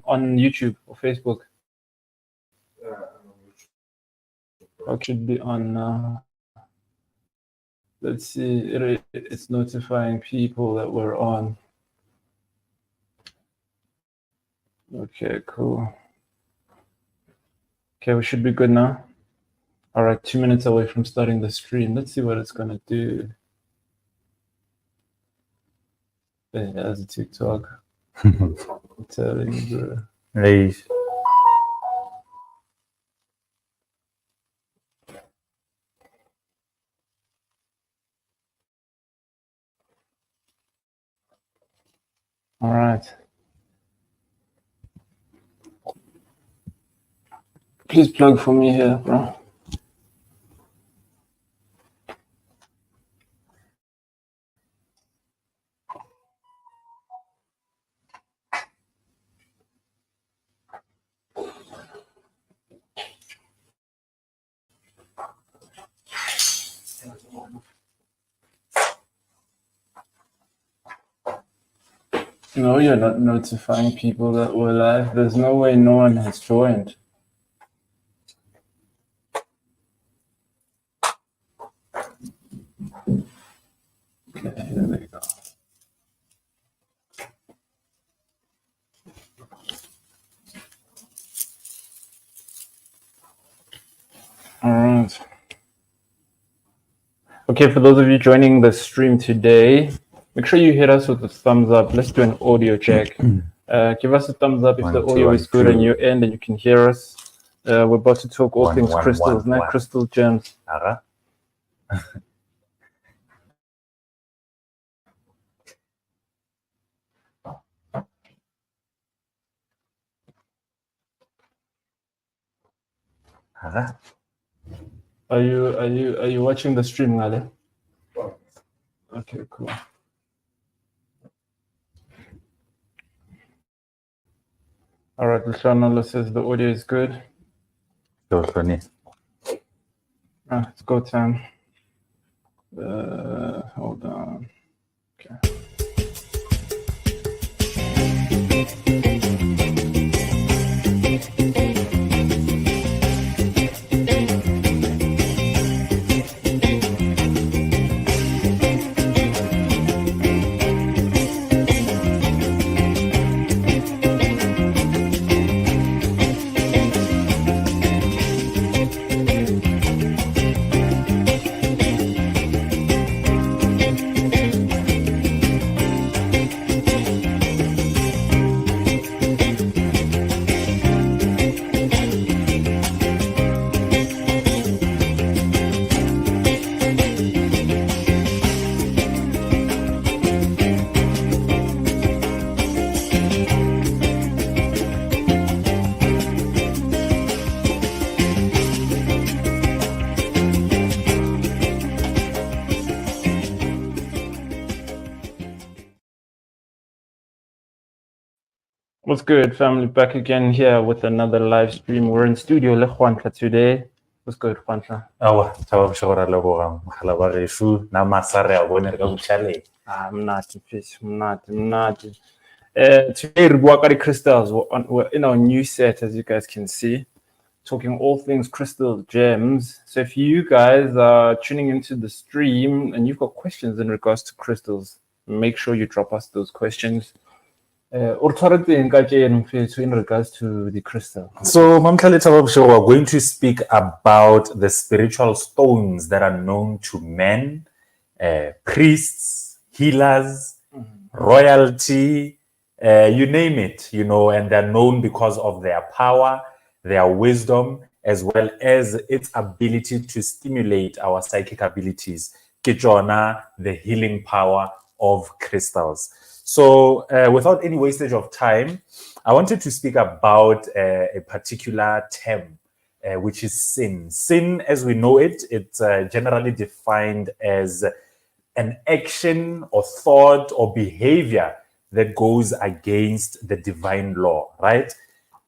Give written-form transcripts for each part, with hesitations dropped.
on YouTube or Facebook? It should be on. Let's see. It's notifying people that we're on. Okay, cool. Okay, we should be good now. All right, 2 minutes away from starting the stream. Let's see what it's gonna do. Yeah, that's a TikTok. I'm telling you, bro. Hey. All right. Please plug for me here, bro. No, you're not notifying people that we're live. There's no way no one has joined. Okay, here we go. All right. Okay, for those of you joining the stream today, make sure you hit us with a thumbs up. Let's do an audio check. Give us a thumbs up if the audio is good on your end and you can hear us. We're about to talk all things crystals, not crystal gems. Are you watching the stream, Ngale? Okay, cool. All right, Luciano says the audio is good. It's go time. Hold on. Okay. What's good, family? Back again here with another live stream. We're in studio Le Juancha today. What's good, Juancha? I'm not fish. I'm not. Today, Rwakari Crystals. We're in our new set, as you guys can see, talking all things crystal gems. So if you guys are tuning into the stream and you've got questions in regards to crystals, make sure you drop us those questions. In regards to the crystal. So, Mamtale, we're going to speak about the spiritual stones that are known to men, priests, healers, royalty, you name it, and they're known because of their power, their wisdom, as well as its ability to stimulate our psychic abilities. Kichona, the healing power of crystals. So without any wastage of time, I wanted to speak about a particular term, which is sin. Sin, as we know it, it's generally defined as an action or thought or behavior that goes against the divine law, right?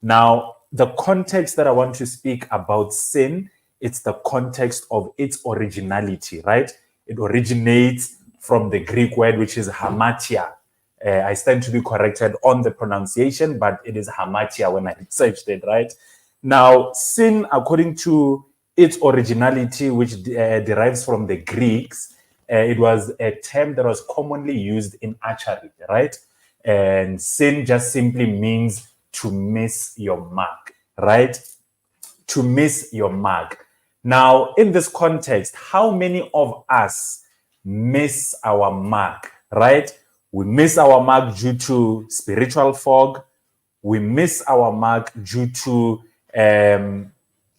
Now, the context that I want to speak about sin, it's the context of its originality, right? It originates from the Greek word, which is hamartia. I stand to be corrected on the pronunciation, but it is hamartia when I researched it, right? Now, sin, according to its originality, which derives from the Greeks, it was a term that was commonly used in archery, right? And sin just simply means to miss your mark, right? To miss your mark. Now, in this context, how many of us miss our mark, right? We miss our mark due to spiritual fog. We miss our mark due to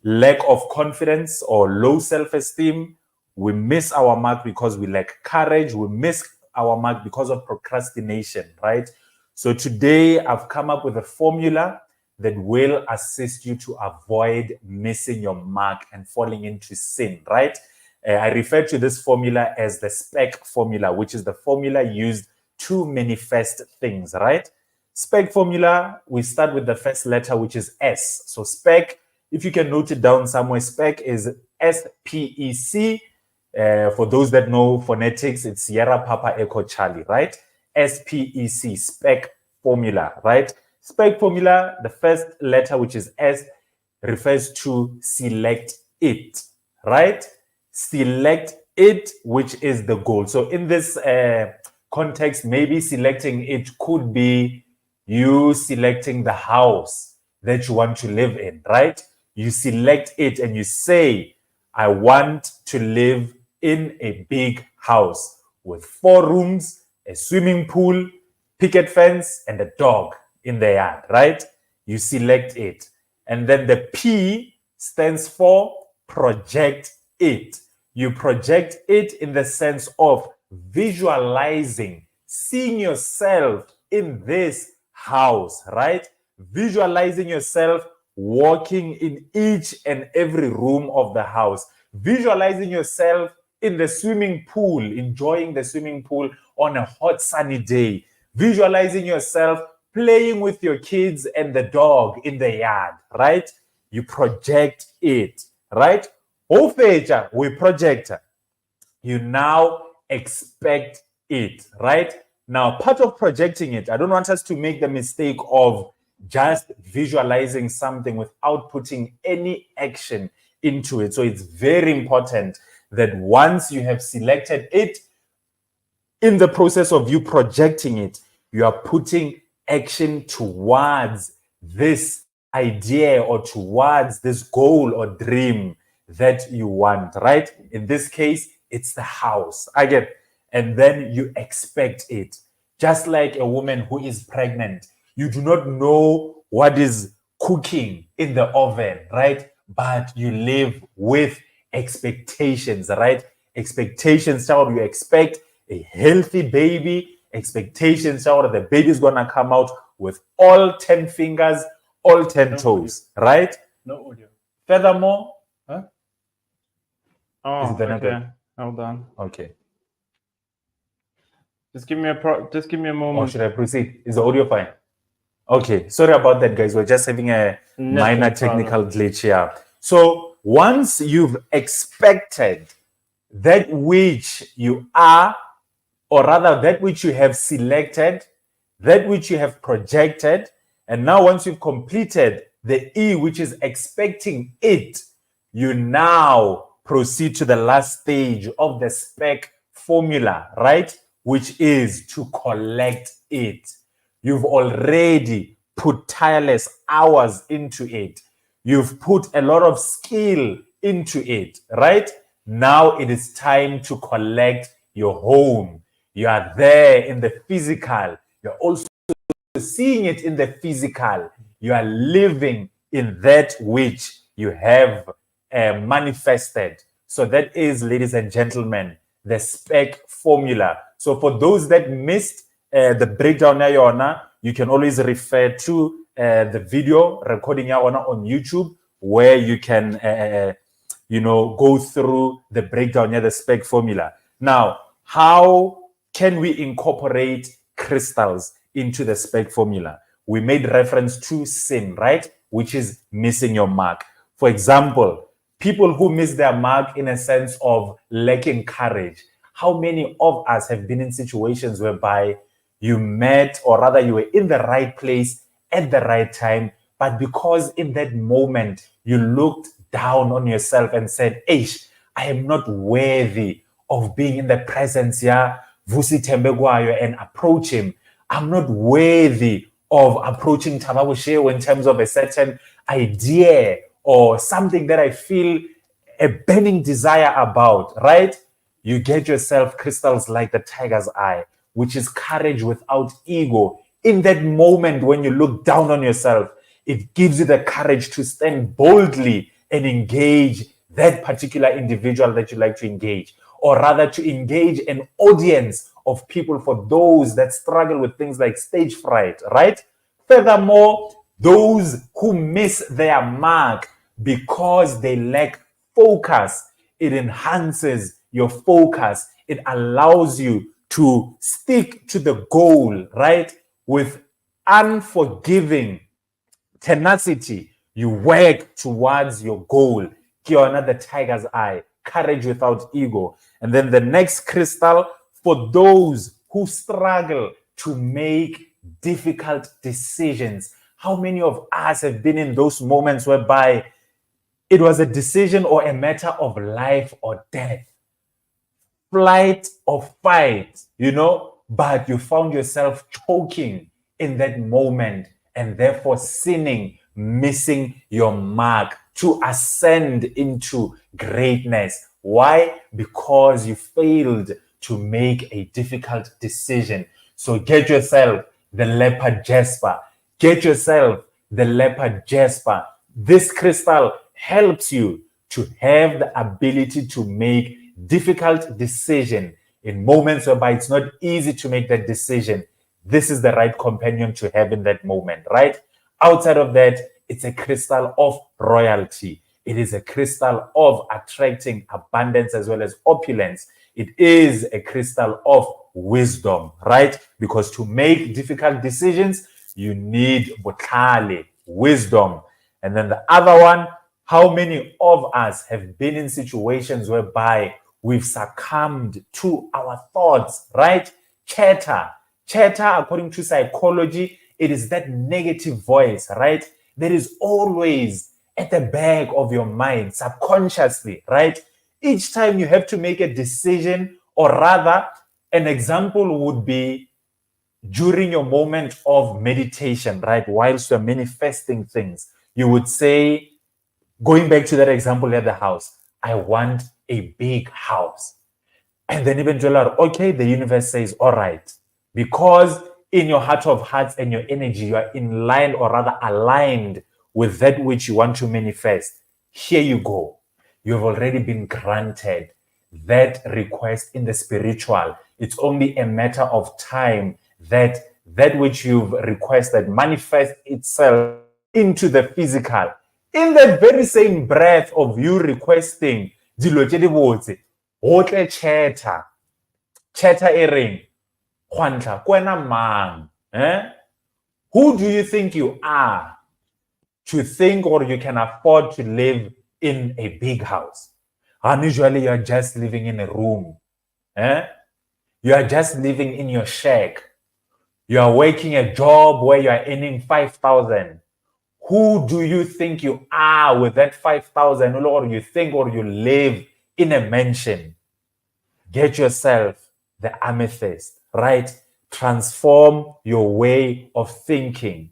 lack of confidence or low self-esteem. We miss our mark because we lack courage. We miss our mark because of procrastination, right? So today I've come up with a formula that will assist you to avoid missing your mark and falling into sin, right? I refer to this formula as the SPEC formula, which is the formula used to manifest things, right? SPEC formula, we start with the first letter, which is S. So SPEC, if you can note it down somewhere, SPEC is SPEC. For those that know phonetics, it's Sierra Papa Echo Charlie, right? SPEC, SPEC formula, right? SPEC formula, the first letter, which is S, refers to select it, right? Select it, which is the goal. So in this context, maybe selecting it could be you selecting the house that you want to live in, right? You select it and you say, I want to live in a big house with 4 rooms, a swimming pool, picket fence, and a dog in the yard, right? You select it. And then the P stands for project it. You project it in the sense of visualizing, seeing yourself in this house, right? Visualizing yourself walking in each and every room of the house. Visualizing yourself in the swimming pool, enjoying the swimming pool on a hot sunny day. Visualizing yourself playing with your kids and the dog in the yard, right? You project it, right? Ofeja, we project. You now expect it, right? Now, part of projecting it, I don't want us to make the mistake of just visualizing something without putting any action into it. So it's very important that once you have selected it, in the process of you projecting it, you are putting action towards this idea or towards this goal or dream that you want, right? In this case, it's the house. I get, and then you expect it. Just like a woman who is pregnant, you do not know what is cooking in the oven, right? But you live with expectations, right? Expectations, child, you expect a healthy baby. Expectations, child, the baby's gonna come out with all 10 fingers, all 10 toes, right? No audio. Furthermore, Oh, Is it the okay. network? Hold on. okay. Just give me a Or moment. should I proceed? Is the audio fine? Okay, sorry about that, guys. We're just having a minor Network technical glitch here. So once you've expected that which you are, or rather that which you have selected, that which you have projected, and now once you've completed the E, which is expecting it, you now proceed to the last stage of the SPEC formula, right? Which is to collect it. You've already put tireless hours into it. You've put a lot of skill into it, right? Now it is time to collect your home. You are there in the physical. You're also seeing it in the physical. You are living in that which you have manifested. So that is, ladies and gentlemen, the SPEC formula. So for those that missed the breakdown, you can always refer to the video recording on YouTube, where you can go through the breakdown, the SPEC formula. Now, how can we incorporate crystals into the SPEC formula? We made reference to sin, right? Which is missing your mark. For example, people who miss their mark in a sense of lacking courage. How many of us have been in situations whereby you met, or rather you were in the right place at the right time, but because in that moment you looked down on yourself and said, Eish, I am not worthy of being in the presence, Vusi Tembegwayo, and approach him. I'm not worthy of approaching Tababushew in terms of a certain idea or something that I feel a burning desire about, right? You get yourself crystals like the tiger's eye, which is courage without ego. In that moment when you look down on yourself, it gives you the courage to stand boldly and engage that particular individual that you like to engage, or rather to engage an audience of people for those that struggle with things like stage fright, right? Furthermore, those who miss their mark because they lack focus, it enhances your focus. It allows you to stick to the goal, right? With unforgiving tenacity, you work towards your goal. Kiona, the tiger's eye, courage without ego. And then the next crystal, for those who struggle to make difficult decisions. How many of us have been in those moments whereby it was a decision or a matter of life or death, flight or fight, but you found yourself choking in that moment and therefore sinning, missing your mark to ascend into greatness. Why? Because you failed to make a difficult decision. So get yourself the leopard jasper. Get yourself the leopard jasper. This crystal helps you to have the ability to make difficult decision in moments whereby it's not easy to make that decision. This is the right companion to have in that moment, right? Outside of that, it's a crystal of royalty. It is a crystal of attracting abundance as well as opulence. It is a crystal of wisdom, right? Because to make difficult decisions, you need botlhale, wisdom. And then the other one, how many of us have been in situations whereby we've succumbed to our thoughts, right? Chatter, according to psychology, it is that negative voice, right? That is always at the back of your mind, subconsciously, right? Each time you have to make a decision, or rather, an example would be during your moment of meditation, right? Whilst you're manifesting things, you would say, going back to that example at the house, I want a big house. And then eventually, okay, the universe says, all right, because in your heart of hearts and your energy, you are in line, or rather aligned with that which you want to manifest. Here you go. You have already been granted that request in the spiritual. It's only a matter of time that which you've requested manifests itself into the physical. In that very same breath of you requesting, chatter ering, who do you think you are to think or you can afford to live in a big house? Unusually, you're just living in a room. You are just living in your shack. You are working a job where you are earning 5,000. Who do you think you are with that 5,000? Or you think or you live in a mansion? Get yourself the amethyst, right? Transform your way of thinking.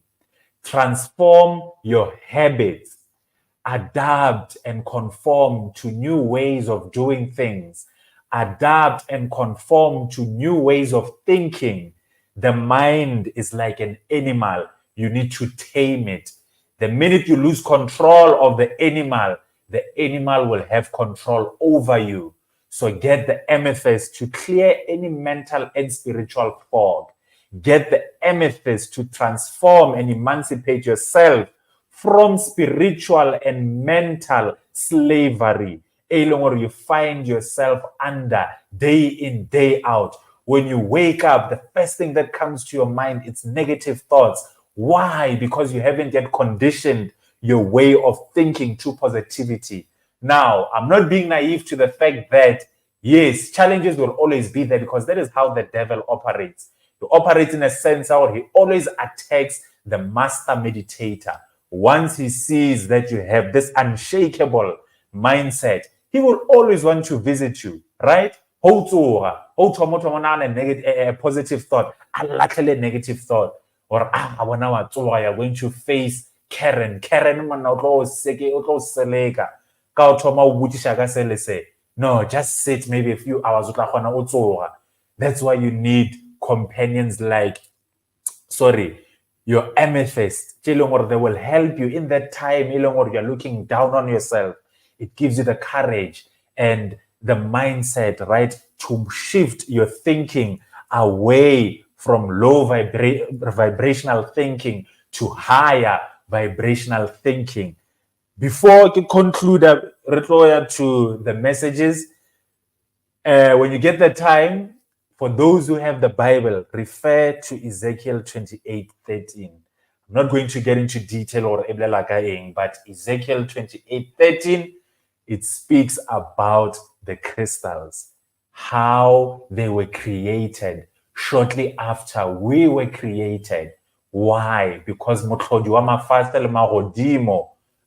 Transform your habits. Adapt and conform to new ways of doing things. Adapt and conform to new ways of thinking. The mind is like an animal. You need to tame it. The minute you lose control of the animal will have control over you. So get the amethyst to clear any mental and spiritual fog. Get the amethyst to transform and emancipate yourself from spiritual and mental slavery. Or you find yourself under day in, day out. When you wake up, the first thing that comes to your mind, it's negative thoughts. Why? Because you haven't yet conditioned your way of thinking to positivity. Now, I'm not being naive to the fact that, yes, challenges will always be there because that is how the devil operates. He He operates in a sense where he always attacks the master meditator. Once he sees that you have this unshakable mindset, he will always want to visit you, right? A positive thought, a negative thought, or you're going to face Karen. No, just sit maybe a few hours. That's why you need companions like, your amethyst. They will help you in that time. You're looking down on yourself. It gives you the courage and the mindset, right, to shift your thinking away from low vibrational thinking to higher vibrational thinking. Before I conclude to the messages, when you get the time, for those who have the Bible, refer to Ezekiel 28:13. I'm not going to get into detail or but Ezekiel 28:13, it speaks about the crystals, how they were created shortly after we were created. Why? Because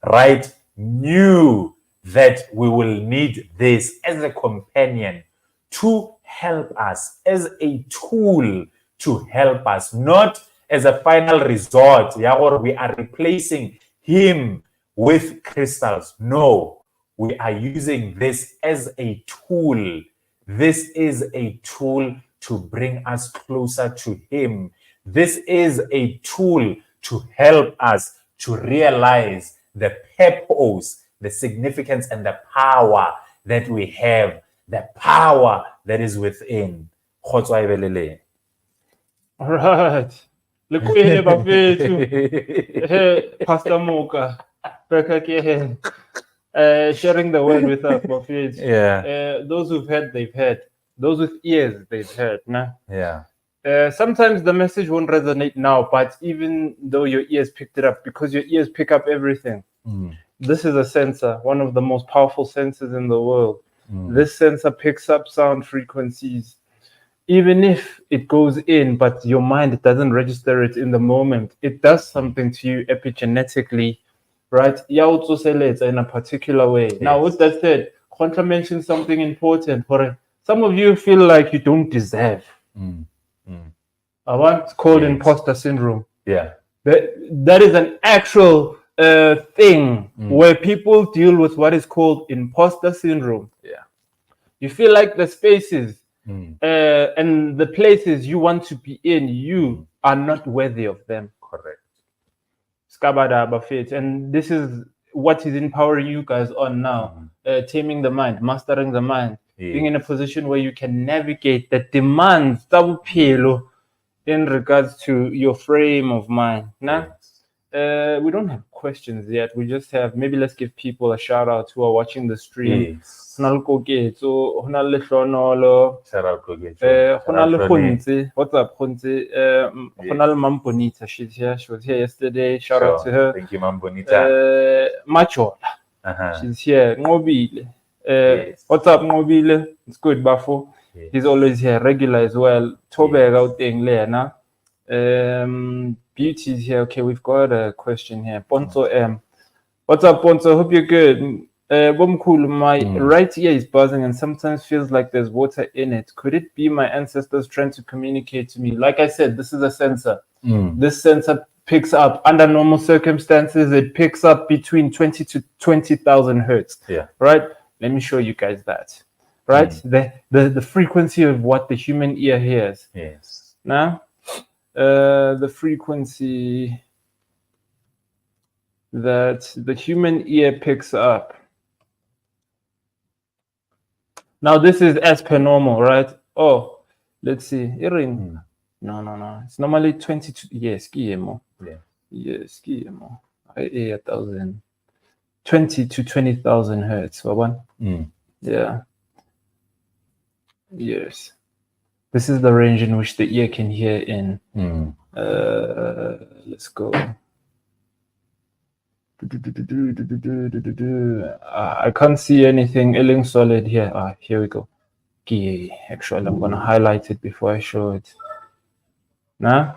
right, knew that we will need this as a companion to help us, as a tool to help us, not as a final resort. We are replacing him with crystals. No, we are using this as a tool. This is a tool to bring us closer to him. This is a tool to help us to realize the purpose, the significance, and the power that we have, the power that is within. All right. Pastor Moka, sharing the word with us, Buffett. Yeah. Those who've heard, they've heard. Those with ears, they've heard. Nah? Yeah. Sometimes the message won't resonate now, but even though your ears picked it up, because your ears pick up everything. This is a sensor, one of the most powerful sensors in the world. This sensor picks up sound frequencies. Even if it goes in, but your mind doesn't register it in the moment, it does something to you epigenetically, right? In a particular way. Yes. Now, with that said, Contra mentioned something important. Some of you feel like you don't deserve. It's called imposter syndrome. Yeah. That is an actual thing where people deal with what is called imposter syndrome. Yeah. You feel like the spaces and the places you want to be in, you are not worthy of them. Correct. And this is what is empowering you guys on now. Taming the mind, mastering the mind, being in a position where you can navigate the demands in regards to your frame of mind. We don't have questions yet. We just have, maybe let's give people a shout out who are watching the stream. Shout out What's up, Khunzi? Bonita, she's here. She was here yesterday. Shout out to her. Thank you, Mam Bonita. Machola. She's here. Ngobile. What's up, Ngobile? It's good, Bafo. He's always here, regular as well. Tobeg out there, Beauty's here. Okay, we've got a question here. Ponzo M. What's up, Ponzo? Hope you're good. My right ear is buzzing and sometimes feels like there's water in it. Could it be my ancestors trying to communicate to me? Like I said, this is a sensor. This sensor picks up, under normal circumstances, it picks up between 20 to 20,000 hertz. Yeah. Right? Let me show you guys that. Right? The frequency of what the human ear hears. Yes. Now, the frequency that the human ear picks up. Now, this is as per normal, right? Oh, let's see. No. It's normally 22. Yes, Guillermo. Yeah. Yes, Guillermo. 1,000. 20 to 20,000 hertz. Yeah. Yes. This is the range in which the ear can hear in. Let's go. I can't see anything Illing solid here. Here we go. Actually, I'm going to highlight it before I show it. Nah?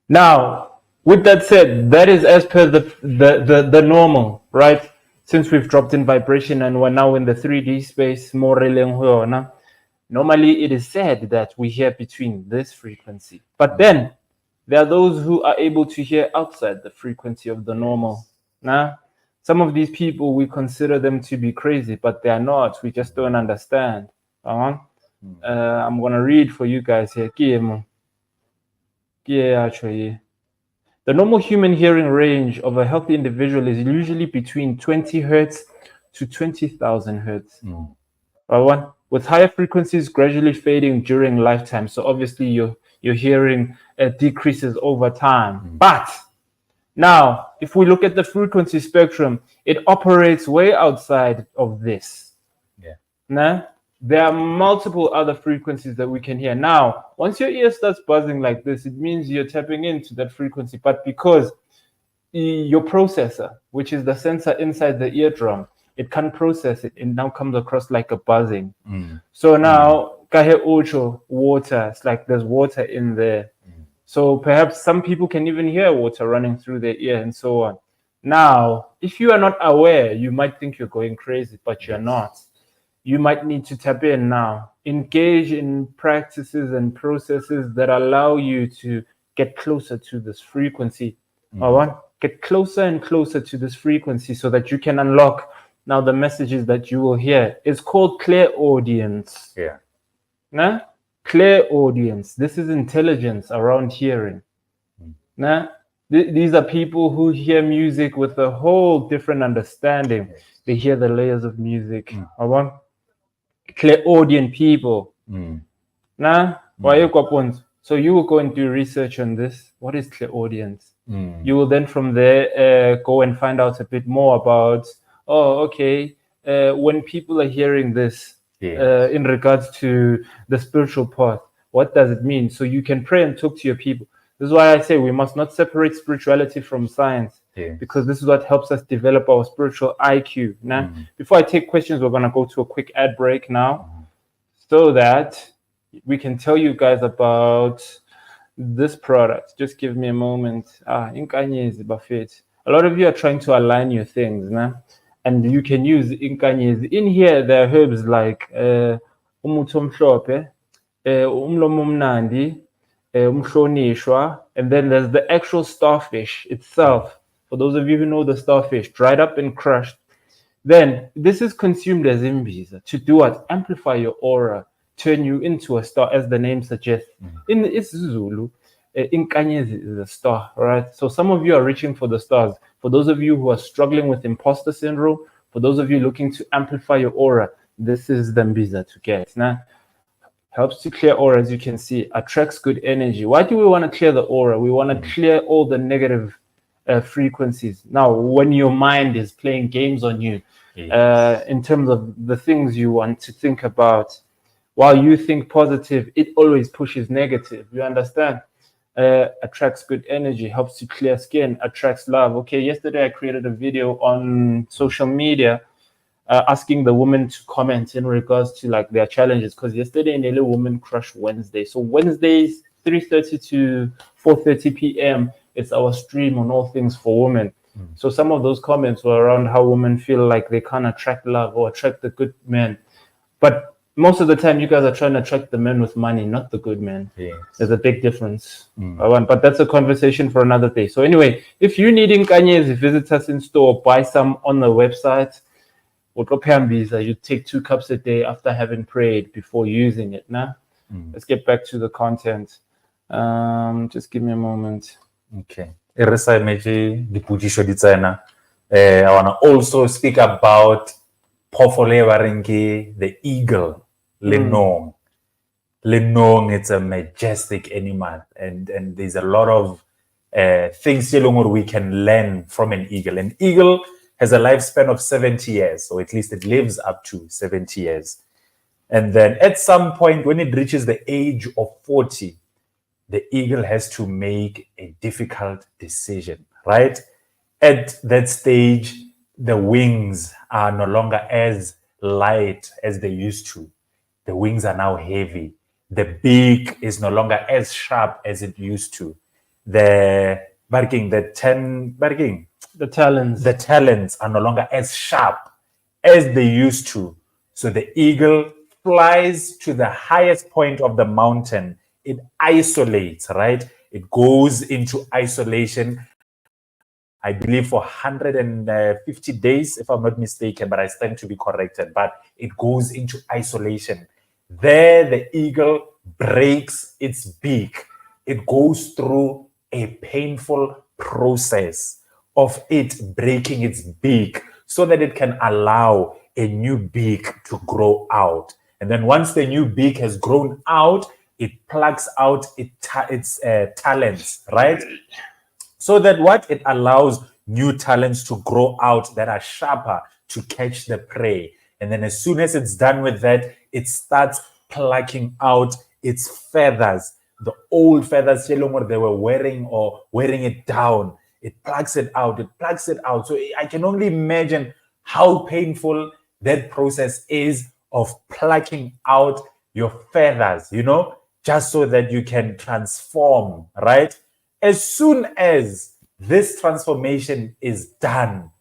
Now, with that said, that is as per the normal, right? Since we've dropped in vibration and we're now in the 3D space, more normally it is said that we hear between this frequency. But then there are those who are able to hear outside the frequency of the normal. Nah? Some of these people, we consider them to be crazy, but they are not. We just don't understand. I'm going to read for you guys here. The normal human hearing range of a healthy individual is usually between 20 hertz to 20,000 hertz. With higher frequencies gradually fading during lifetime. So obviously your hearing decreases over time. But now, if we look at the frequency spectrum, it operates way outside of this. Nah? There are multiple other frequencies that we can hear. Now, once your ear starts buzzing like this, it means you're tapping into that frequency. But because your processor, which is the sensor inside the eardrum, it can't process it. It now comes across like a buzzing. So now, kahe ocho, water. It's like there's water in there. So perhaps some people can even hear water running through their ear and so on. Now, if you are not aware, you might think you're going crazy, but you're not. You might need to tap in now. Engage in practices and processes that allow you to get closer to this frequency. Get closer and closer to this frequency so that you can unlock now the messages that you will hear. It's called clairaudience. Nah? Clairaudience. This is intelligence around hearing. Nah? These are people who hear music with a whole different understanding. They hear the layers of music. Clairaudient people. Nah? So you will go and do research on this. What is clairaudience? You will then from there go and find out a bit more about, when people are hearing this in regards to the spiritual path, what does it mean? So you can pray and talk to your people. This is why I say we must not separate spirituality from science, because this is what helps us develop our spiritual IQ. Now, before I take questions, we're going to go to a quick ad break now so that we can tell you guys about this product. Just give me a moment. Inkanyezi Buffet. A lot of you are trying to align your things, nah? And you can use Inkanyezi. In here, there are herbs like umutomshope, umlomumnandi, umhlonishwa, and then there's the actual starfish itself. For those of you who know the starfish, dried up and crushed. Then this is consumed as imbiza to do what? Amplify your aura, turn you into a star, as the name suggests. In isiZulu, Inkanyezi is a star, right? So some of you are reaching for the stars. For those of you who are struggling with imposter syndrome, for those of you looking to amplify your aura, this is the mbiza to get. Now, helps to clear aura, as you can see, attracts good energy. Why do we want to clear the aura? We want to clear all the negative frequencies. Now, when your mind is playing games on you, in terms of the things you want to think about, while you think positive, it always pushes negative. You understand? Attracts good energy, helps to clear skin, attracts love. Okay, yesterday I created a video on social media asking the women to comment in regards to like their challenges, because yesterday nearly Women Crush Wednesday. So Wednesdays 3:30 to 4:30 p.m. it's our stream on all things for women. So some of those comments were around how women feel like they can't attract love or attract the good men. But most of the time, you guys are trying to attract the men with money, not the good men. There's a big difference. But that's a conversation for another day. So anyway, if you need Inkanyezi, visit us in store, buy some on the website. You take 2 cups a day after having prayed before using it. Nah? Let's get back to the content. Just give me a moment. Okay. I want to also speak about the eagle, Lenong. Lenong, it's a majestic animal, and there's a lot of things we can learn from an eagle. An eagle has a lifespan of 70 years, or at least it lives up to 70 years. And then at some point, when it reaches the age of 40, the eagle has to make a difficult decision, right? At that stage, the wings are no longer as light as they used to. The wings are now heavy. The beak is no longer as sharp as it used to. The talons are no longer as sharp as they used to. So the eagle flies to the highest point of the mountain. It isolates, right? It goes into isolation, I believe, for 150 days, if I'm not mistaken, but I stand to be corrected. But it goes into isolation. There, the eagle breaks its beak. It goes through a painful process of it breaking its beak so that it can allow a new beak to grow out. And then once the new beak has grown out, it plucks out its talons, right? So that what it allows new talons to grow out that are sharper to catch the prey. And then as soon as it's done with that, it starts plucking out its feathers, the old feathers they were wearing or wearing it down. It plucks it out. So I can only imagine how painful that process is of plucking out your feathers, just so that you can transform, right? As soon as this transformation is done,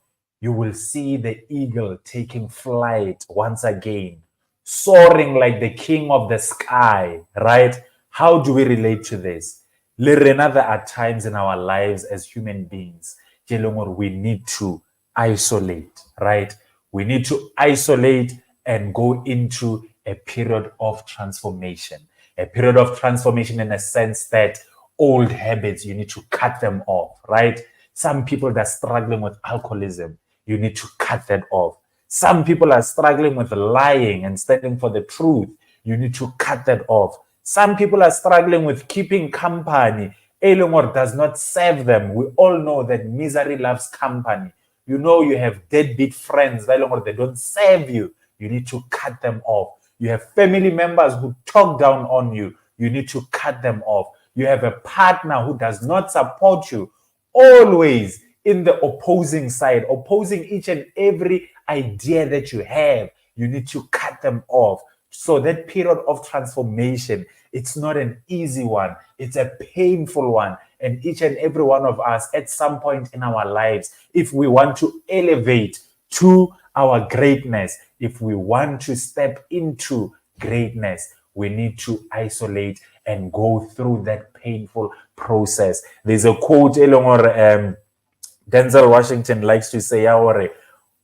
you will see the eagle taking flight once again, soaring like the king of the sky, right? How do we relate to this? Lirena, there are times in our lives as human beings, we need to isolate, right? We need to isolate and go into a period of transformation. A period of transformation in a sense that old habits, you need to cut them off, right? Some people that are struggling with alcoholism, you need to cut that off. Some people are struggling with lying and standing for the truth. You need to cut that off. Some people are struggling with keeping company. Elomor does not serve them. We all know that misery loves company. You have deadbeat friends. Elomor, they don't serve you. You need to cut them off. You have family members who talk down on you. You need to cut them off. You have a partner who does not support you, always in the opposing side, opposing each and every idea that you have. You need to cut them off. So that period of transformation, it's not an easy one. It's a painful one. And each and every one of us at some point in our lives, if we want to elevate to our greatness, if we want to step into greatness, we need to isolate and go through that painful process. There's a quote, Denzel Washington likes to say,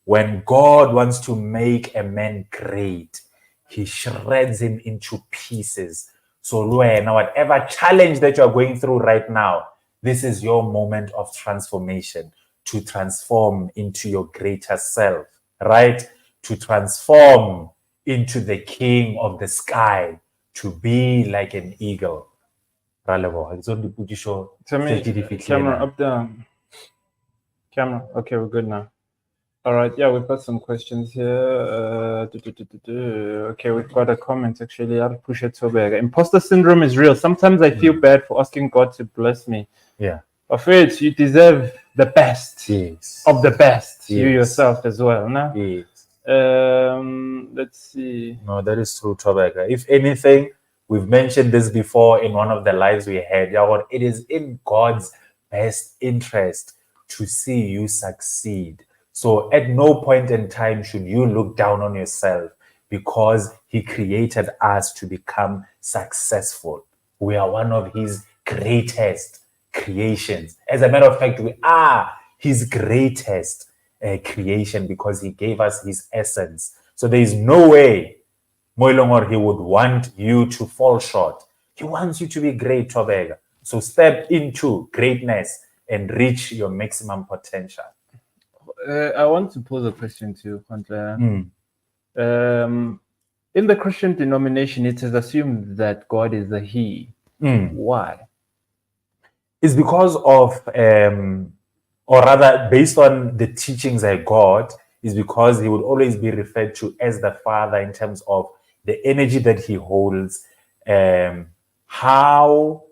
when God wants to make a man great, he shreds him into pieces. So whatever challenge that you're going through right now, this is your moment of transformation, to transform into your greater self, right? To transform into the king of the sky, to be like an eagle. Camera up down. Camera. Okay, we're good now. All right. Yeah, we've got some questions here. Okay, we've got a comment actually. I'll push it to back. Imposter syndrome is real. Sometimes I feel bad for asking God to bless me. Yeah. Of it, you deserve the best. Yes. Of the best. Yes. You yourself as well, no? Yes. Let's see. No, that is true, Tobeka. If anything, we've mentioned this before in one of the lives we had. It is in God's best interest to see you succeed. So at no point in time should you look down on yourself, because he created us to become successful. We are one of his greatest creations. As a matter of fact, we are his greatest creation, because he gave us his essence. So there is no way Moilongor, he would want you to fall short. He wants you to be great, Tobega. So step into greatness and reach your maximum potential. I want to pose a question to you, Khantla. In the Christian denomination, it is assumed that God is a he. Why? It's because of, or rather, based on the teachings I got, is because he would always be referred to as the Father in terms of the energy that he holds, how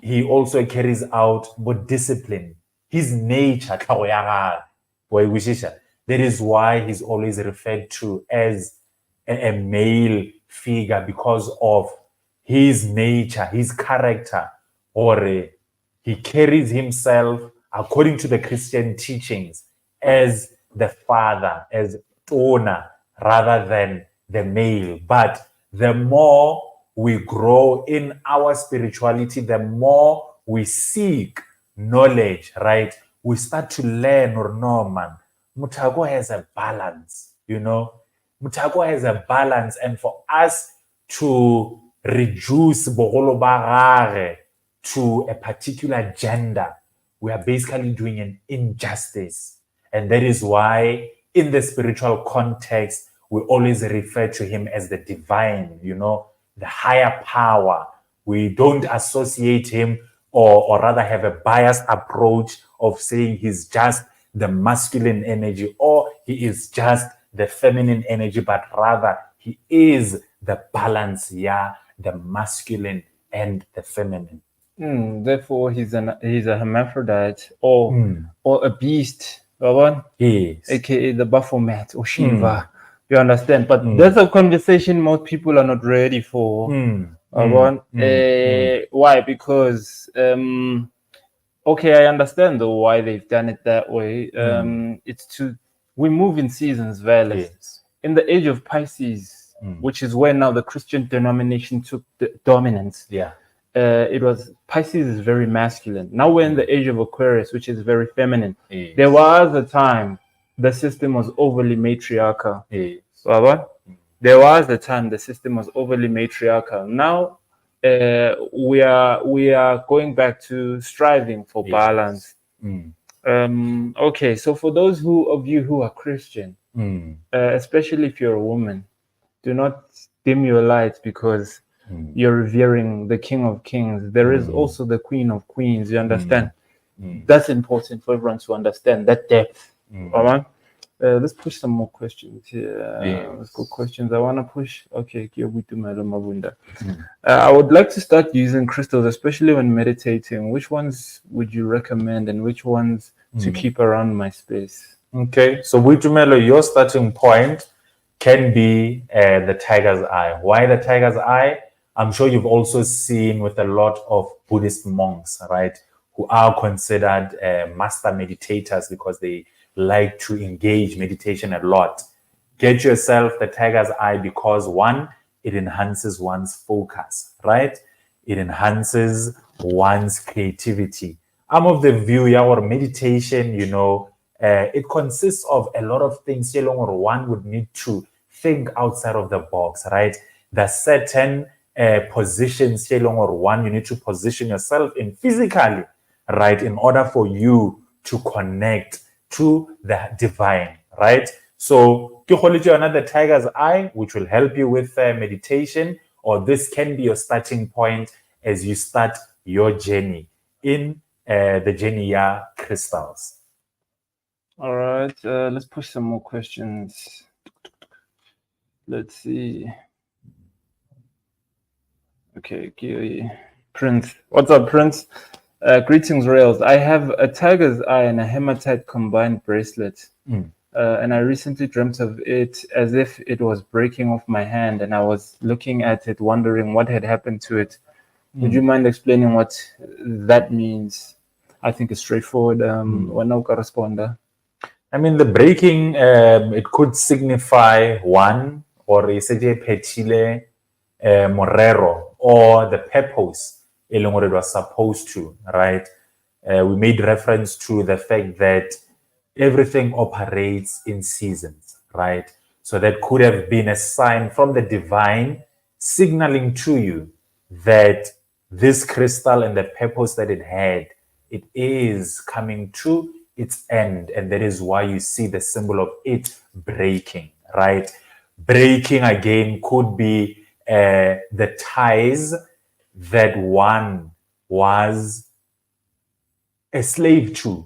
he also carries out with discipline, his nature. That is why he's always referred to as a male figure, because of his nature, his character, or he carries himself according to the Christian teachings as the father, as owner, rather than the male. But the more we grow in our spirituality, the more we seek knowledge, right? We start to learn or know, man. Mutago has a balance, you know. Mutago has a balance, and for us to reduce bogolo ba gage to a particular gender, we are basically doing an injustice. And that is why, in the spiritual context, we always refer to him as the divine, you know, the higher power. We don't associate him or rather have a biased approach of saying he's just the masculine energy or he is just the feminine energy, but rather he is the balance, yeah, the masculine and the feminine. Therefore, he's a hermaphrodite or a beast, Yes. aka the Baphomet or Shiva. You understand? But that's a conversation most people are not ready for. Why? Because okay, I understand though why they've done it that way. We move in seasons, Valis. Yes. In the age of Pisces, which is where now the Christian denomination took the dominance. Yeah. It was Pisces is very masculine. Now we're in the age of Aquarius, which is very feminine. Yes. There was a time the system was overly matriarchal. Yes. There was a time the system was overly matriarchal. Now we are going back to striving for balance. Okay, so for those of you who are Christian, especially if you're a woman, do not dim your lights because you're revering the King of Kings. There is also the Queen of Queens. You understand? That's important for everyone to understand that depth. All right. Let's push some more questions here. Let's go questions. I want to push. Okay, I would like to start using crystals, especially when meditating. Which ones would you recommend, and which ones to keep around my space? Okay, so Witumelo, your starting point can be the tiger's eye. Why the tiger's eye? I'm sure you've also seen with a lot of Buddhist monks, right, who are considered master meditators because they like to engage meditation a lot. Get yourself the tiger's eye because one, it enhances one's focus, right? It enhances one's creativity. I'm of the view, yeah, or meditation, you know, it consists of a lot of things. One would need to think outside of the box, right? There's certain positions, or one, you need to position yourself in physically, right, in order for you to connect to the divine, right? So, the tiger's eye, which will help you with meditation, or this can be your starting point as you start your journey in the journey crystals. All right, let's push some more questions. Let's see. Okay, Prince. What's up, Prince? Greetings, Rails. I have a tiger's eye and a hematite combined bracelet. And I recently dreamt of it as if it was breaking off my hand, and I was looking at it, wondering what had happened to it. Would you mind explaining what that means? I think it's straightforward. Responder. I mean, the breaking, it could signify one, or petile morero, or the purpose it was supposed to, right? We made reference to the fact that everything operates in seasons, right? So that could have been a sign from the divine signaling to you that this crystal and the purpose that it had, it is coming to its end. And that is why you see the symbol of it breaking, right? Breaking again could be the ties that one was a slave to,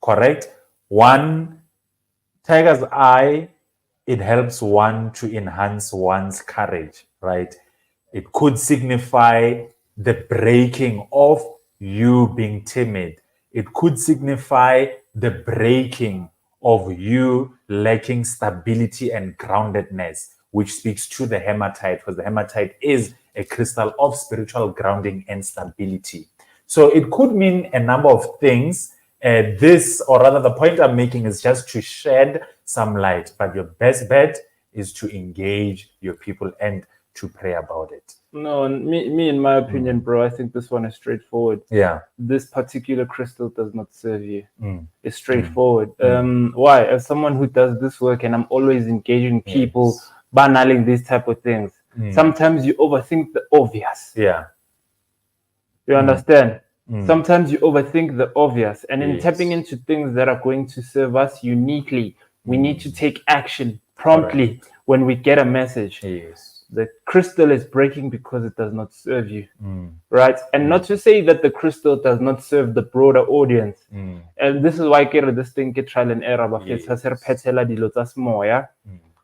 correct? One, tiger's eye, it helps one to enhance one's courage, right? It could signify the breaking of you being timid. It could signify the breaking of you lacking stability and groundedness, which speaks to the hematite, because the hematite is a crystal of spiritual grounding and stability. So it could mean a number of things. This, or rather the point I'm making, is just to shed some light, but your best bet is to engage your people and to pray about it. No, me in my opinion, bro, I think this one is straightforward. Yeah. This particular crystal does not serve you. It's straightforward. Why? As someone who does this work and I'm always engaging people, bannaling these type of things, sometimes you overthink the obvious. Yeah. You understand? Sometimes you overthink the obvious. And in tapping into things that are going to serve us uniquely, we need to take action promptly when we get a message. Yes. The crystal is breaking because it does not serve you, right? And not to say that the crystal does not serve the broader audience. And this is why I get this thing, get trial and error.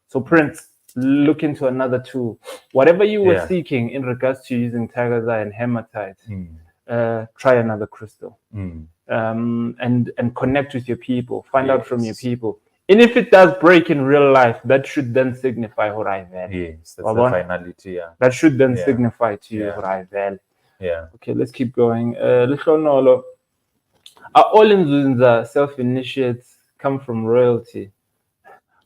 So Prince, look into another tool. Whatever you were seeking in regards to using tiger's eye and hematite, try another crystal. And connect with your people. Find out from your people. And if it does break in real life, that should then signify horizon. Yes, that's the finality, yeah. That should then signify to you horizon. Yeah. Okay, let's keep going. Are all Nzunza self-initiates come from royalty?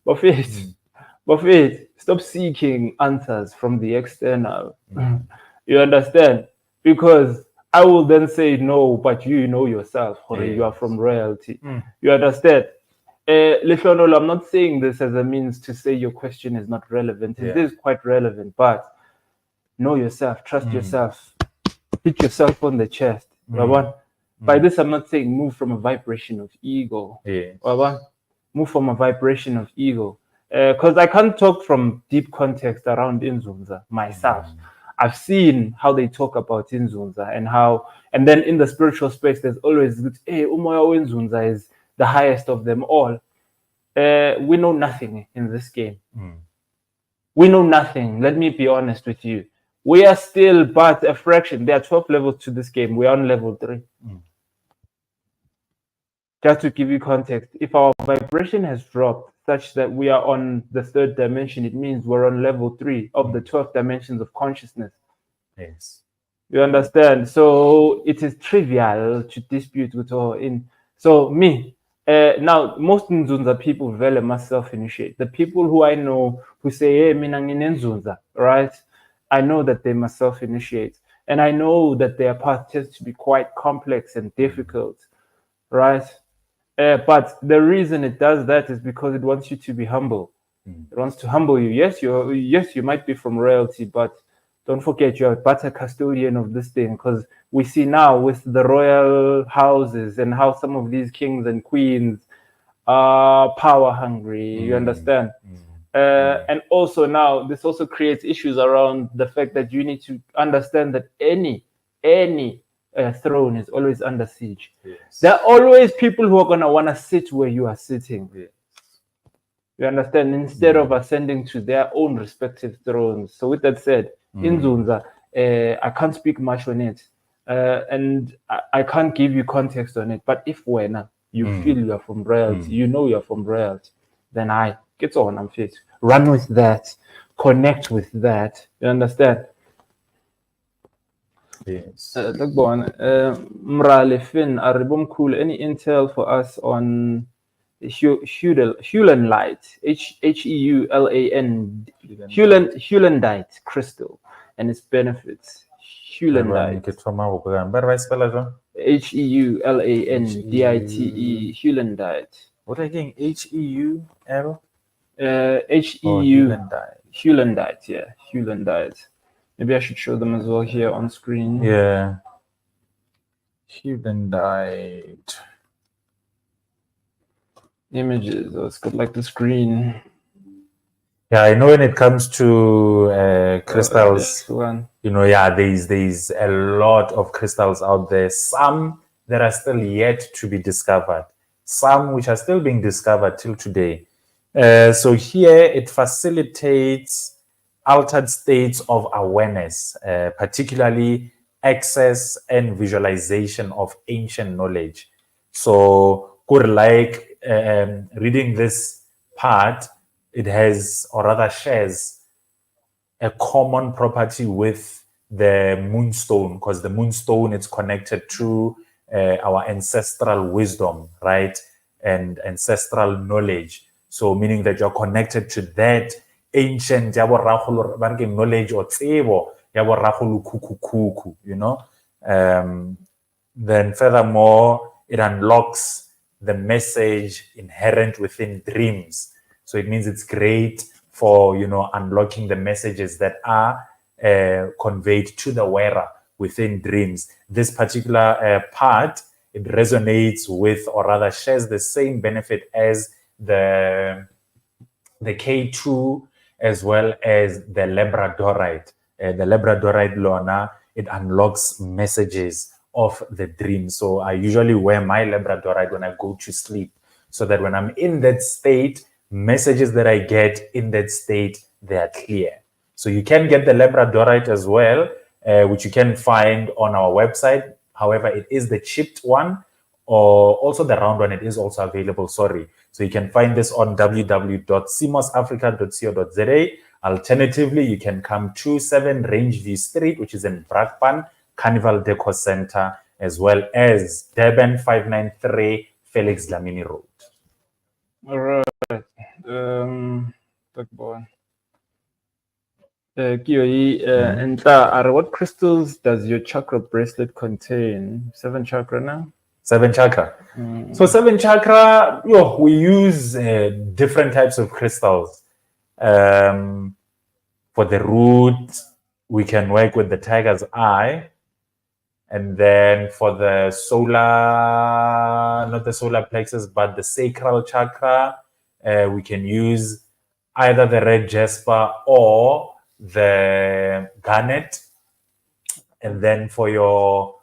Buffet, stop seeking answers from the external. You understand? Because I will then say no, but you know yourself, or you are from royalty. You understand? I'm not saying this as a means to say your question is not relevant. It is quite relevant, but know yourself, trust yourself, hit yourself on the chest. By this, I'm not saying move from a vibration of ego. Move from a vibration of ego. Because I can't talk from deep context around Inzunza myself. I've seen how they talk about Inzunza and then in the spiritual space, there's always, hey, Umoya Inzunza is the highest of them all. We know nothing in this game. We know nothing. Let me be honest with you. We are still but a fraction. There are 12 levels to this game. We are on level 3. Just to give you context, if our vibration has dropped such that we are on the 3rd dimension, it means we're on level 3 of the 12 dimensions of consciousness. Yes. You understand? So it is trivial to dispute with all in. So me, now most Nzunza people very must self-initiate. The people who I know who say, hey, mina Nzunza, right? I know that they must self-initiate. And I know that their path tends to be quite complex and difficult, right? But the reason it does that is because it wants you to be humble. It wants to humble you. Yes, you might be from royalty, but don't forget you're a better custodian of this thing, because we see now with the royal houses and how some of these kings and queens are power hungry. You understand? And also now this also creates issues around the fact that you need to understand that any throne is always under siege. There are always people who are going to want to sit where you are sitting. You understand? Instead of ascending to their own respective thrones. So with that said, in Zunza, I can't speak much on it. And I can't give you context on it. But if when you feel you are from royalty, you know you're from royalty, then I get on, I'm fit. Run with that. Connect with that. You understand? Yes. Look, Mrale Finn, Aribum Cool, any intel for us on Heulandite, Heulandite crystal and its benefits? Heulandite. Heulandite. Heulandite. What again? H-E-U-L? Heulandite, yeah. Heulandite. Maybe I should show them as well here on screen. Yeah. Heulandite. Images. Oh, it's got like the screen. Yeah, I know when it comes to crystals, there's a lot of crystals out there. Some that are still yet to be discovered. Some which are still being discovered till today. So here it facilitates altered states of awareness, particularly access and visualization of ancient knowledge. So, reading this part, it has, or rather shares, a common property with the moonstone, because the moonstone is connected to our ancestral wisdom, right? And ancestral knowledge. So meaning that you're connected to that ancient knowledge or tsebo, you know. Then furthermore, it unlocks the message inherent within dreams. So it means it's great for, you know, unlocking the messages that are conveyed to the wearer within dreams. This particular part, it resonates with, or rather shares the same benefit as the K2 as well as the labradorite. The labradorite, Lorna, it unlocks messages of the dream. So I usually wear my labradorite when I go to sleep, so that when I'm in that state, messages that I get in that state, they are clear. So you can get the labradorite as well, which you can find on our website. However, it is the chipped one, or also the round one. It is also available, sorry. So you can find this on www.simosafrica.co.za. Alternatively, you can come to 7 Rangeview Street, which is in Brakpan, Carnival Decor Center, as well as Durban 593 Felix Dlamini Road. All right. What crystals does your chakra bracelet contain? 7 chakra now? 7 chakra. So 7 chakra, we use different types of crystals. For the root, we can work with the tiger's eye. And then for the solar, not the solar plexus, but the sacral chakra, we can use either the red jasper or the garnet. And then for your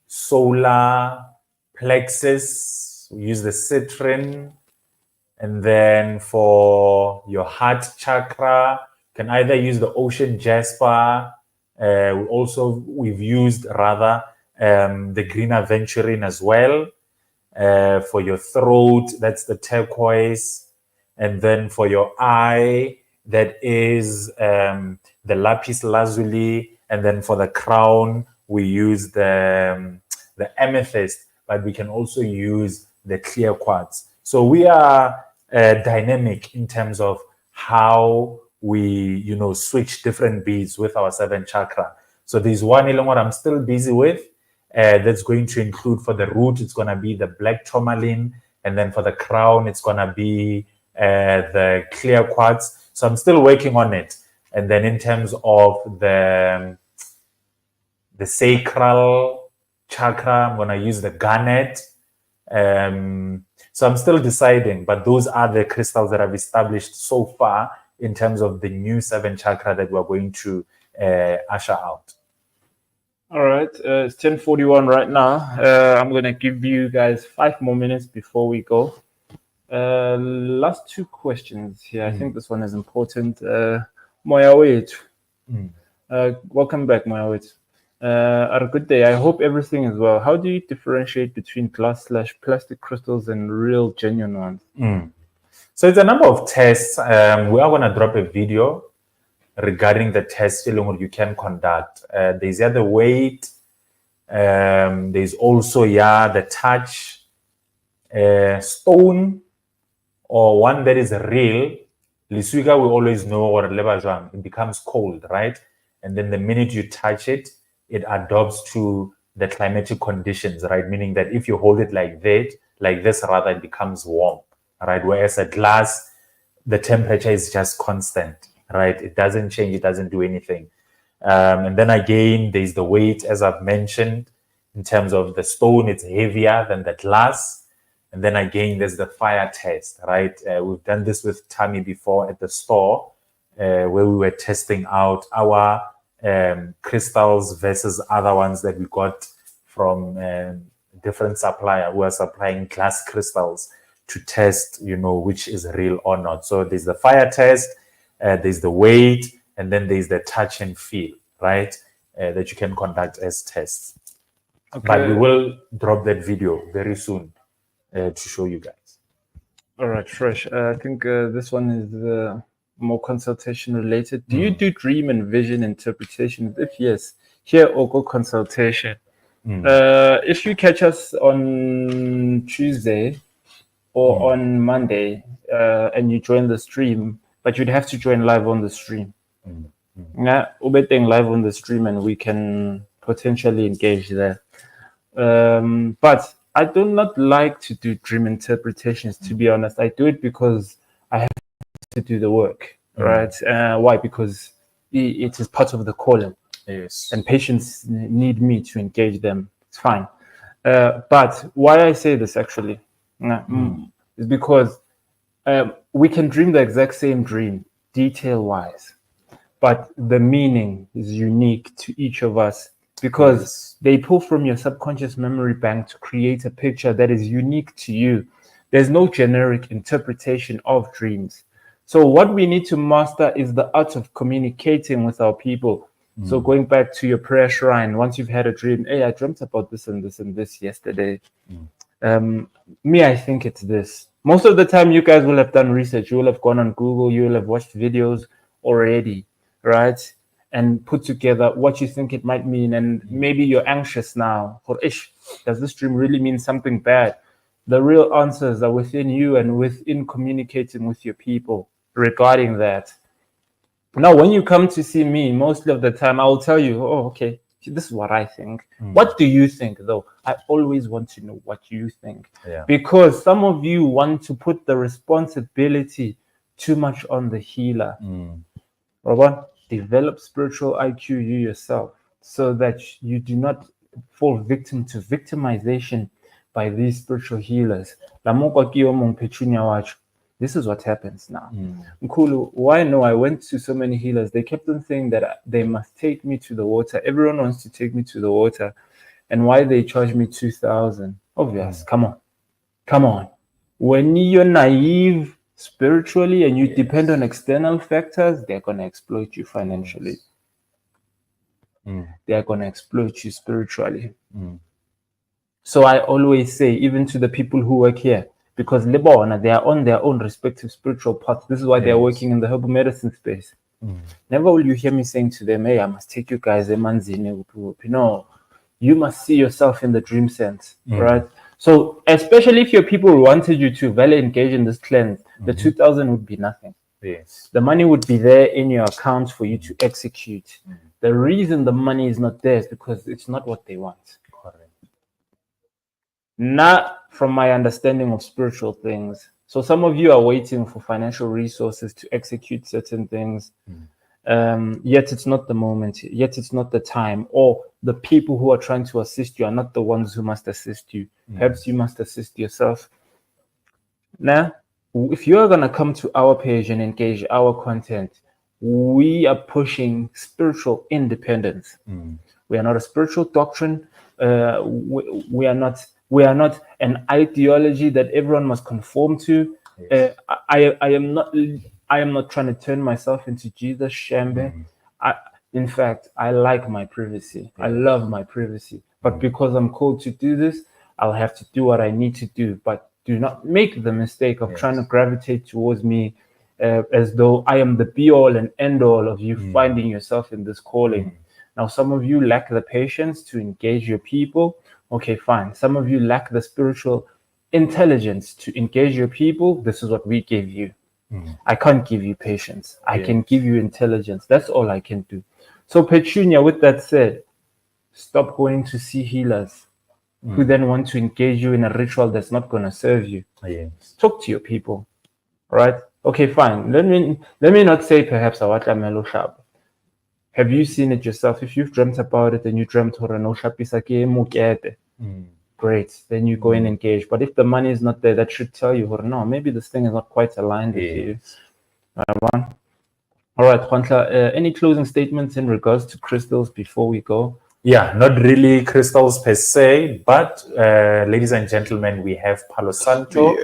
solar plexus, we use the citrine. And then for your heart chakra, you can either use the ocean jasper. We've used rather the green aventurine as well. For your throat, that's the turquoise. And then for your eye, that is the lapis lazuli. And then for the crown, we use the amethyst, but we can also use the clear quartz. So we are dynamic in terms of how we, switch different beads with our 7 chakra. So there's one what I'm still busy with. That's going to include, for the root, it's going to be the black tourmaline. And then for the crown, it's going to be the clear quartz. So I'm still working on it. And then in terms of the sacral chakra, I'm going to use the garnet. So I'm still deciding, but those are the crystals that I've established so far in terms of the new 7 chakra that we're going to usher out. All right, it's 10:41 right now. I'm going to give you guys 5 more minutes before we go. Last 2 questions here. I think this one is important. Moya Wait. Welcome back, Moya Wait. A good day. I hope everything is well. How do you differentiate between glass/plastic crystals and real, genuine ones? So it's a number of tests. We are going to drop a video regarding the test you can conduct. There's the weight. There's also the touch, stone, or one that is real. Lisuiga, we always know, or lebajang, it becomes cold, right? And then the minute you touch it, it adapts to the climatic conditions, right? Meaning that if you hold it like this, rather, it becomes warm, right? Whereas a glass, the temperature is just constant, right? It doesn't change, it doesn't do anything. And then again, there's the weight, as I've mentioned. In terms of the stone, it's heavier than the glass. And then again, there's the fire test, right? We've done this with Tammy before at the store, where we were testing out our crystals versus other ones that we got from different supplier who are supplying glass crystals to test, which is real or not. So there's the fire test, there's the weight, and then there's the touch and feel, right? That you can conduct as tests. Okay. But we will drop that video very soon to show you guys. All right, fresh. I think this one is more consultation related. Do you do dream and vision interpretations? If yes, here or go consultation. If you catch us on Tuesday or on Monday and you join the stream, but you'd have to join live on the stream. Yeah, ubeting live on the stream and we can potentially engage there. But I do not like to do dream interpretations, to be honest. I do it because I have to do the work, right? Why? Because it is part of the calling. Yes. And patients need me to engage them. It's fine. But why I say this actually is because we can dream the exact same dream, detail-wise, but the meaning is unique to each of us because they pull from your subconscious memory bank to create a picture that is unique to you. There's no generic interpretation of dreams. So what we need to master is the art of communicating with our people. So going back to your prayer shrine, once you've had a dream, hey, I dreamt about this and this and this yesterday. I think it's this. Most of the time, you guys will have done research. You will have gone on Google. You will have watched videos already, right? And put together what you think it might mean. And maybe you're anxious now. Does this dream really mean something bad? The real answers are within you and within communicating with your people regarding that. Now, when you come to see me, mostly of the time, I will tell you, oh, okay, this is what I think. What do you think, though? I always want to know what you think. Because some of you want to put the responsibility too much on the healer. Robert, develop spiritual IQ you yourself so that you do not fall victim to victimization by these spiritual healers. This is what happens now. Nkulu, why no? I went to so many healers. They kept on saying that they must take me to the water. Everyone wants to take me to the water. And why they charge me 2,000? Obvious. Come on. When you're naive spiritually and you depend on external factors, they're going to exploit you financially. They're going to exploit you spiritually. So I always say, even to the people who work here, because they are on their own respective spiritual paths. This is why they are working in the herbal medicine space. Never will you hear me saying to them, hey, I must take you guys a manzini. No, you must see yourself in the dream sense, right? So especially if your people wanted you to value engage in this cleanse, the 2,000 would be nothing. Yes. The money would be there in your account for you to execute. The reason the money is not there is because it's not what they want. Not from my understanding of spiritual things. So some of you are waiting for financial resources to execute certain things. Yet it's not the moment, yet it's not the time, or the people who are trying to assist you are not the ones who must assist you. Perhaps you must assist yourself. Now, if you are going to come to our page and engage our content, we are pushing spiritual independence. We are not a spiritual doctrine. We are not an ideology that everyone must conform to. I am not trying to turn myself into Jesus Shambe. In fact, I like my privacy. I love my privacy. But because I'm called to do this, I'll have to do what I need to do. But do not make the mistake of trying to gravitate towards me as though I am the be-all and end-all of you finding yourself in this calling. Now, some of you lack the patience to engage your people. Okay, fine. Some of you lack the spiritual intelligence to engage your people. This is what we give you. I can't give you patience. I can give you intelligence. That's all I can do. So, Petunia, with that said, stop going to see healers who then want to engage you in a ritual that's not going to serve you. Talk to your people, right? Okay, fine. Let me not say perhaps awatlamelo shab. Have you seen it yourself? If you've dreamt about it and you dreamt or no shapisake mukete, great. Then you go and engage. But if the money is not there, that should tell you, or no, maybe this thing is not quite aligned with you. All right, Juanla, any closing statements in regards to crystals before we go? Yeah, not really crystals per se, but ladies and gentlemen, we have Palo Santo.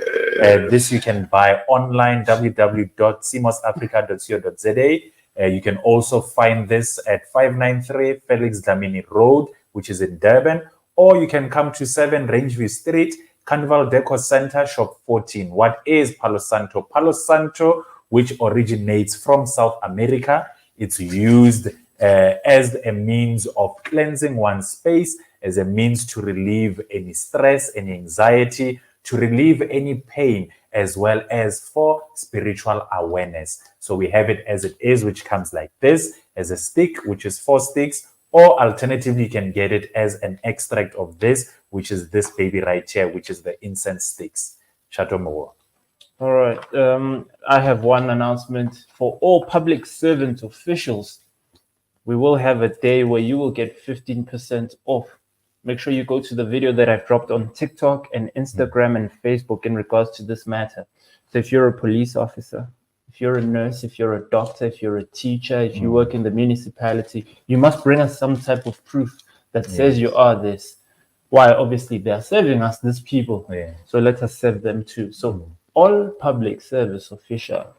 This you can buy online, www.simosafrica.co.za. You can also find this at 593 Felix Dlamini Road, which is in Durban, or you can come to 7 Rangeview Street, Carnival Decor Center, Shop 14. What is Palo Santo? Palo Santo, which originates from South America. It's used as a means of cleansing one's space, as a means to relieve any stress, any anxiety, to relieve any pain, as well as for spiritual awareness. So we have it as it is, which comes like this, as a stick, which is 4 sticks, or alternatively, you can get it as an extract of this, which is this baby right here, which is the incense sticks. Chateau. All right. I have one announcement for all public servant officials. We will have a day where you will get 15% off. Make sure you go to the video that I've dropped on TikTok and Instagram and Facebook in regards to this matter. So if you're a police officer, if you're a nurse, if you're a doctor, if you're a teacher, if you work in the municipality, you must bring us some type of proof that says you are this. Why? Obviously, they are serving us, these people. So let us serve them too. So all public service officials,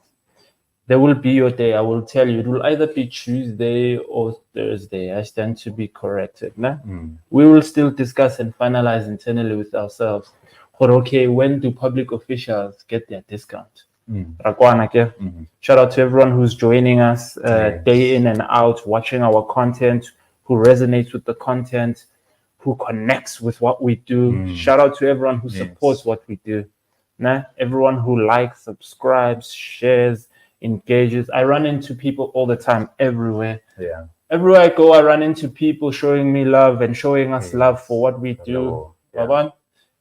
there will be your day. I will tell you, it will either be Tuesday or Thursday. I stand to be corrected. Nah? We will still discuss and finalize internally with ourselves. But okay, when do public officials get their discount? Shout out to everyone who's joining us day in and out, watching our content, who resonates with the content, who connects with what we do. Shout out to everyone who supports what we do. Nah? Everyone who likes, subscribes, shares, engages. I run into people all the time, everywhere. Everywhere I go, I run into people showing me love and showing us love for what we do.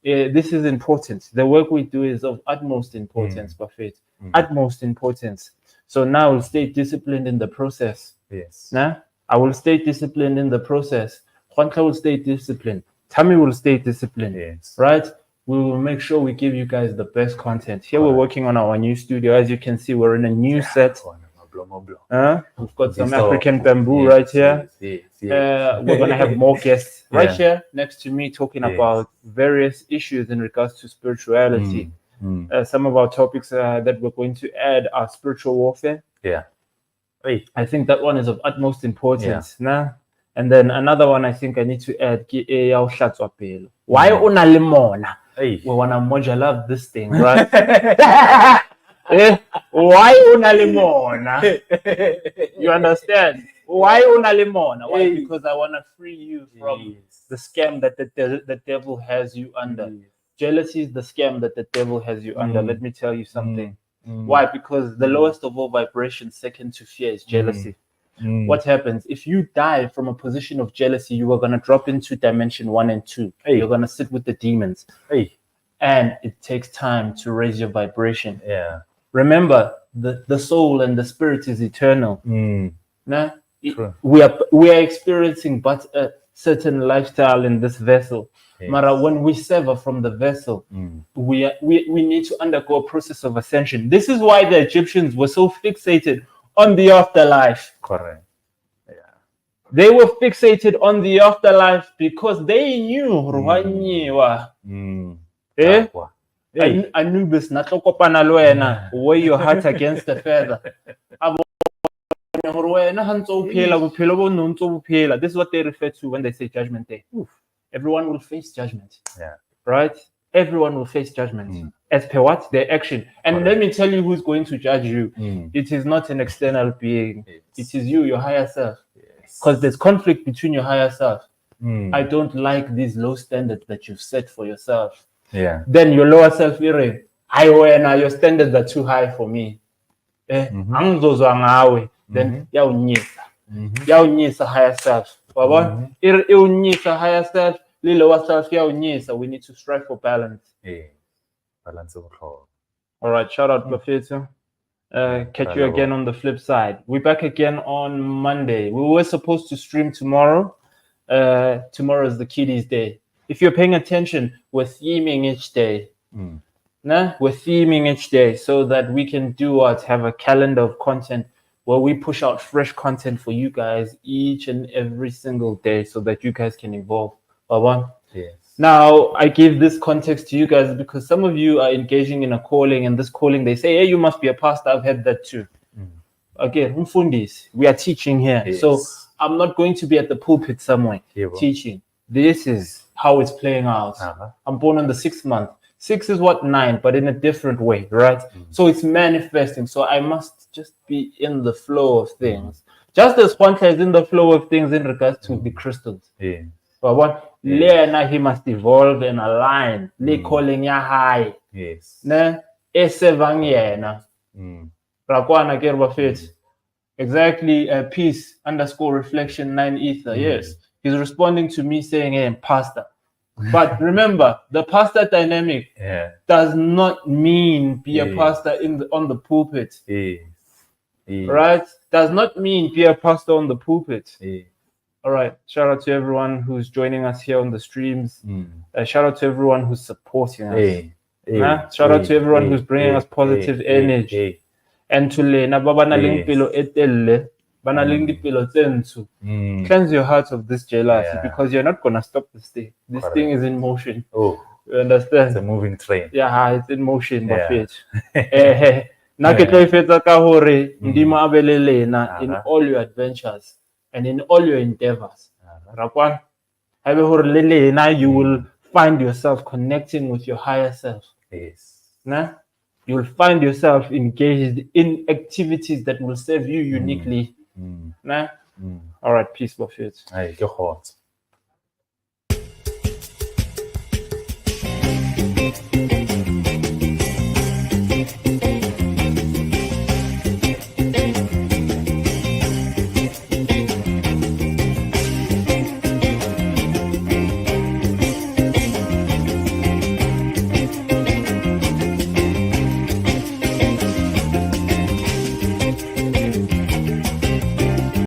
This is important. The work we do is of utmost importance, Buffett. Utmost importance. So now we'll stay disciplined in the process. Nah? I will stay disciplined in the process. Juanca will stay disciplined. Tammy will stay disciplined. Right? We will make sure we give you guys the best content. Here we're working on our new studio. As you can see, we're in a new set. We've got some African bamboo right here. We're going to have more guests right here next to me talking about various issues in regards to spirituality. Some of our topics that we're going to add are spiritual warfare. I think that one is of utmost importance. Nah? And then another one I think I need to add. Why una limona? We want to moja love this thing, right? Why una limona? You understand? Why una limona? Why? Because I want to free you from the scam that the devil has you under. Jealousy is the scam that the devil has you under. Let me tell you something. Why? Because the lowest of all vibrations, second to fear, is jealousy. What happens if you die from a position of jealousy? You are going to drop into dimension 1 and 2. You're going to sit with the demons. And it takes time to raise your vibration. Remember, the soul and the spirit is eternal. Nah? We are experiencing but a certain lifestyle in this vessel. Mara, when we sever from the vessel, we need to undergo a process of ascension. This is why the Egyptians were so fixated on the afterlife. Correct. They were fixated on the afterlife because they knew Anubis natlokopana lo wena, weigh your heart against the feather. This is what they refer to when they say judgment day. Everyone will face judgment. Right? Everyone will face judgment. As per what? Their action. And let me tell you who's going to judge you. It is not an external being. It is you, your higher self. Because there's conflict between your higher self. I don't like these low standards that you've set for yourself. Then your lower self hearing, your standards are too high for me. Then yaunyisa higher self. Higher self, lower self, we need to strive for balance. All right, shout out Bafetu. Catch you again on the flip side. We're back again on Monday. We were supposed to stream tomorrow. Tomorrow is the kiddies' day. If you're paying attention, we're theming each day. We're theming each day so that we can have a calendar of content where we push out fresh content for you guys each and every single day so that you guys can evolve. Now, I give this context to you guys because some of you are engaging in a calling, and this calling, they say, hey, you must be a pastor. I've had that too. Okay, we are teaching here. So I'm not going to be at the pulpit somewhere teaching. This is how it's playing out. I'm born on the 6th month. 6 is what? 9, but in a different way, right? So it's manifesting. So I must just be in the flow of things. Just as Juanca is in the flow of things in regards to the crystals. Yeah. But what Lena he must evolve and align. Le calling ya high. Yes. Ne esevang yena. Rakwana kerba fit. Exactly. Peace _ reflection 9 ether. Yes. He's responding to me saying, hey, pastor. But remember, the pastor dynamic does not mean be a pastor on the pulpit. Right? Does not mean be a pastor on the pulpit. All right. Shout out to everyone who's joining us here on the streams. Shout out to everyone who's supporting us. Shout out to everyone who's bringing us positive energy. And to Lena, cleanse your heart of this jealousy because you're not gonna stop this thing. This thing is in motion. Oh, you understand? It's a moving train. Yeah, it's in motion. Yeah. In all your adventures and in all your endeavors. You will find yourself connecting with your higher self. Yes. You will find yourself engaged in activities that will serve you uniquely. All right, peace, Buffett. Hey, your heart.